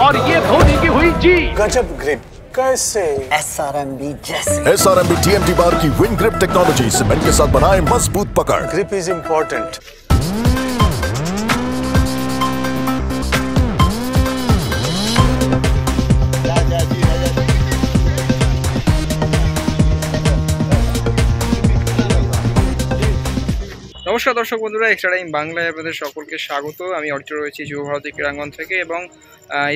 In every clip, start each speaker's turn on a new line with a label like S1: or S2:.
S1: और ये धोनी की हुई जी।
S2: गजब ग्रिप कैसे?
S3: SRMB जैसे।
S4: SRMB TMT बार की विन ग्रिप टेक्नोलॉजी सीमेंट के साथ बनाए मजबूत पकड़।
S2: Grip is important.
S5: নমস্কার দর্শক বন্ধুরা, এক্সট্রা টাইম বাংলায় আপনাদের সকলকে স্বাগত। আমি অর্চনা রয়েছি যুব ভারতী ক্রীড়াঙ্গন থেকে এবং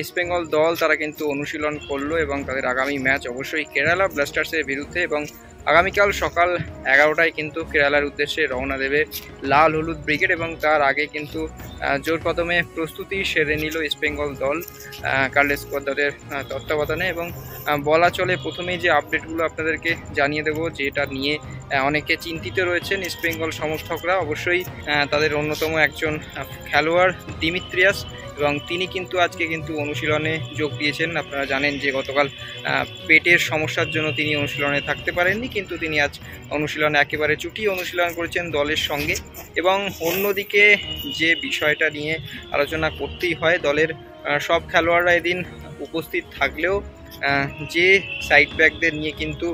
S5: ইস্ট বেঙ্গল দল তারা কিন্তু অনুশীলন করলো এবং তাদের আগামী ম্যাচ অবশ্যই কেরালা ব্লাস্টার্সের বিরুদ্ধে এবং আগামীকাল সকাল 11টায় কিন্তু কেরালার উদ্দেশ্যে রওনা দেবে লাল হলুদ ব্রিগেড এবং তার আগে কিন্তু জোর কদমে প্রস্তুতি সেরে নিল ইস্ট বেঙ্গল দল কার্লেস কোয়াদ্রাদের তত্ত্বাবধানে। এবং বলা চলে প্রথমেই যে আপডেটগুলো আপনাদেরকে জানিয়ে দেবো, যেটা নিয়ে অনেকে চিন্তিত রয়েছেন ইস্ট বেঙ্গল সমর্থকরা। অবশ্যই তাদের অন্যতম একজন খেলোয়াড় দিমিত্রিয়াস এবং তিনি কিন্তু আজকে কিন্তু অনুশীলনে যোগ দিয়েছেন। আপনারা জানেন যে গতকাল পেটের সমস্যার জন্য তিনি অনুশীলনে থাকতে পারেননি, কিন্তু তিনি আজ অনুশীলনে একেবারে চুটিয়ে অনুশীলন করেছেন দলের সঙ্গে। এবং অন্যদিকে যে বিষয়টা নিয়ে আলোচনা করতেই হয়, দলের সব খেলোয়াড়রা এদিন উপস্থিত থাকলেও যে সাইড ব্যাকদের নিয়ে কিন্তু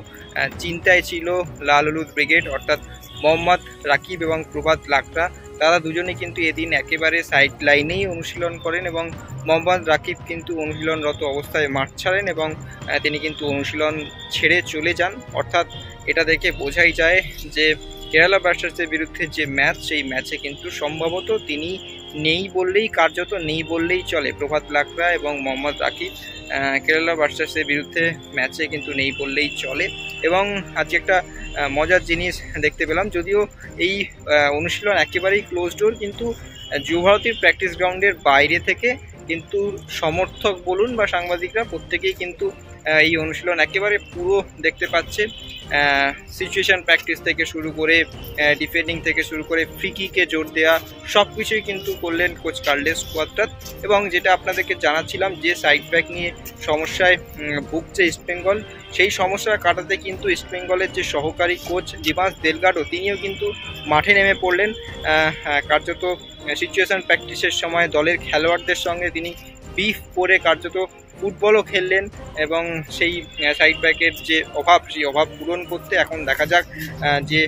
S5: চিন্তায় ছিল লাল হলুদ ব্রিগেড, অর্থাৎ মোহাম্মদ রাকিব এবং প্রভাত লাকড়া, তারা দুজনে কিন্তু এদিন একেবারে সাইড লাইনেই অনুশীলন করেন এবং মোহাম্মদ রাকিব কিন্তু অনুশীলনরত অবস্থায় মাঠ ছাড়েন এবং তিনি কিন্তু অনুশীলন ছেড়ে চলে যান। অর্থাৎ এটা দেখে বোঝাই যায় যে কেরালা ব্লাস্টার্সের বিরুদ্ধে যে ম্যাচ, সেই ম্যাচে কিন্তু সম্ভবত তিনি নেই বললেই কার্যত নেই বললেই চলে। প্রভাত লাকড়া এবং মোহাম্মদ রাকিব কেরালা ব্লাস্টার্সের বিরুদ্ধে ম্যাচে কিন্তু নেই বললেই চলে। এবং আজকে একটা মজার জিনিস দেখতে পেলাম, যদিও এই অনুশীলন একেবারেই ক্লোজ ডোর, কিন্তু যুব ভারতীর প্র্যাকটিস গ্রাউন্ডের বাইরে থেকে কিন্তু সমর্থক বলুন বা সাংবাদিকরা প্রত্যেকেই কিন্তু এই অনুশীলন একেবারে পুরো দেখতে পাচ্ছে। সিচুয়েশন প্র্যাকটিস থেকে শুরু করে ডিফেন্ডিং থেকে শুরু করে ফ্রি কিকে জোর দেওয়া সব কিছুই কিন্তু করলেন কোচ কার্লেস কোয়াদ্রা। এবং যেটা আপনাদেরকে জানাচ্ছিলাম যে সাইড ব্যাক নিয়ে সমস্যায় ভুগছে ইস্টবেঙ্গল, সেই সমস্যা কাটাতে কিন্তু ইস্টবেঙ্গলের যে সহকারী কোচ দিবাস দেলগাডো, তিনিও কিন্তু মাঠে নেমে পড়লেন। কার্যত সিচুয়েশন প্র্যাকটিসের সময় দলের খেলোয়াড়দের সঙ্গে তিনি বিফ করে কার্যত ফুটবলও খেললেন এবং সেই সাইড ব্যাকের যে অভাব, সেই অভাব পূরণ করতে এখন দেখা যাক যে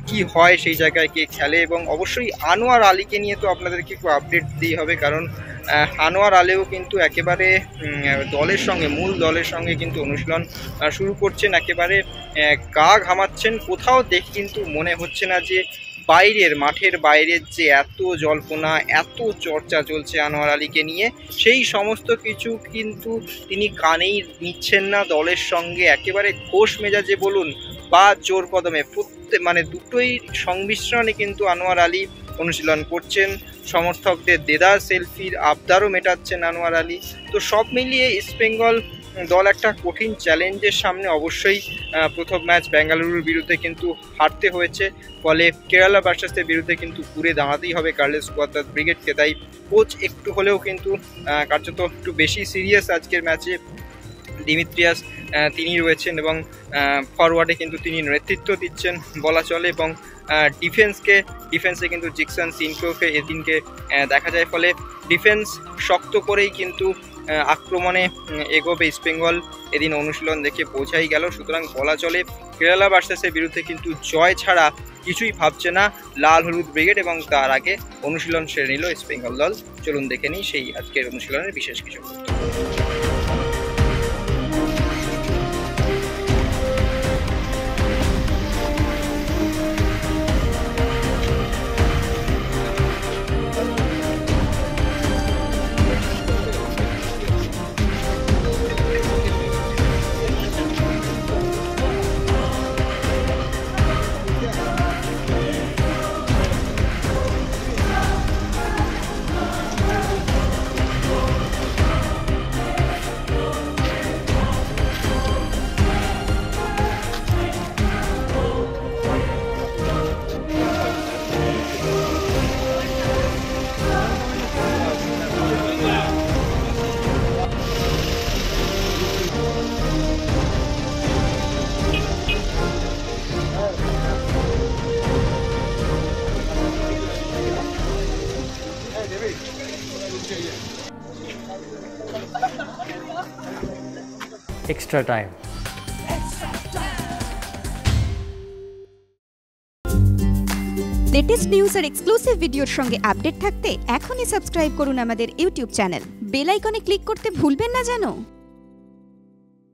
S5: কি হয়, সেই জায়গায় কে খেলে। এবং অবশ্যই আনোয়ার আলীকে নিয়ে তো আপনাদেরকে একটু আপডেট দিতেই হবে, কারণ আনোয়ার আলীও কিন্তু একেবারে দলের সঙ্গে মূল দলের সঙ্গে কিন্তু অনুশীলন শুরু করছেন, একেবারে গা ঘামাচ্ছেন। কোথাও দেখে কিন্তু মনে হচ্ছে না যে বাইরের মাঠের বাইরের যে এত জল্পনা, এত চর্চা চলছে আনোয়ার আলীকে নিয়ে, সেই সমস্ত কিছু কিন্তু তিনি কানেই নিচ্ছেন না। দলের সঙ্গে একেবারে খোশ মেজাজে বলুন বা জোর কদমে মানে দুটোই সংমিশ্রণে কিন্তু আনোয়ার আলী অনুশীলন করছেন। সমর্থকদের দেদার সেলফির আবদারও মেটাচ্ছেন আনোয়ার আলী। তো সব মিলিয়ে ইস্টবেঙ্গল দল একটা কঠিন চ্যালেঞ্জের সামনে। অবশ্যই প্রথম ম্যাচ বেঙ্গালুরুর বিরুদ্ধে কিন্তু হারতে হয়েছে, ফলে কেরালা ব্লাস্টার্সের বিরুদ্ধে কিন্তু ঘুরে দাঁড়াতেই হবে কার্লেস কোয়াদ্রা ব্রিগেডকে। তাই কোচ একটু হলেও কিন্তু কার্যত একটু বেশি সিরিয়াস আজকের ম্যাচে। দিমিত্রিয়াস তিনি রয়েছেন এবং ফরওয়ার্ডে কিন্তু তিনি নেতৃত্ব দিচ্ছেন বলা চলে। এবং ডিফেন্সে কিন্তু জিকসন সিনক্লোকে এদিনকে দেখা যায়, ফলে ডিফেন্স শক্ত করেই কিন্তু আক্রমণে এগোবে ইস্টবেঙ্গল, এদিন অনুশীলন দেখে বোঝাই গেল। সুতরাং বলা চলে কেরালা ব্লাস্টার্সের বিরুদ্ধে কিন্তু জয় ছাড়া কিছুই ভাবছে না লাল হলুদ ব্রিগেড এবং তার আগে অনুশীলন সেরে নিল ইস্টবেঙ্গল দল। চলুন দেখে নিই সেই আজকের অনুশীলনের বিশেষ কিছু।
S1: extra time.
S6: লেটেস্ট নিউজ আর এক্সক্লুসিভ ভিডিওর সঙ্গে আপডেট থাকতে এখনই সাবস্ক্রাইব করুন আমাদের ইউটিউব চ্যানেল। বেল আইকনে ক্লিক করতে ভুলবেন না যেন।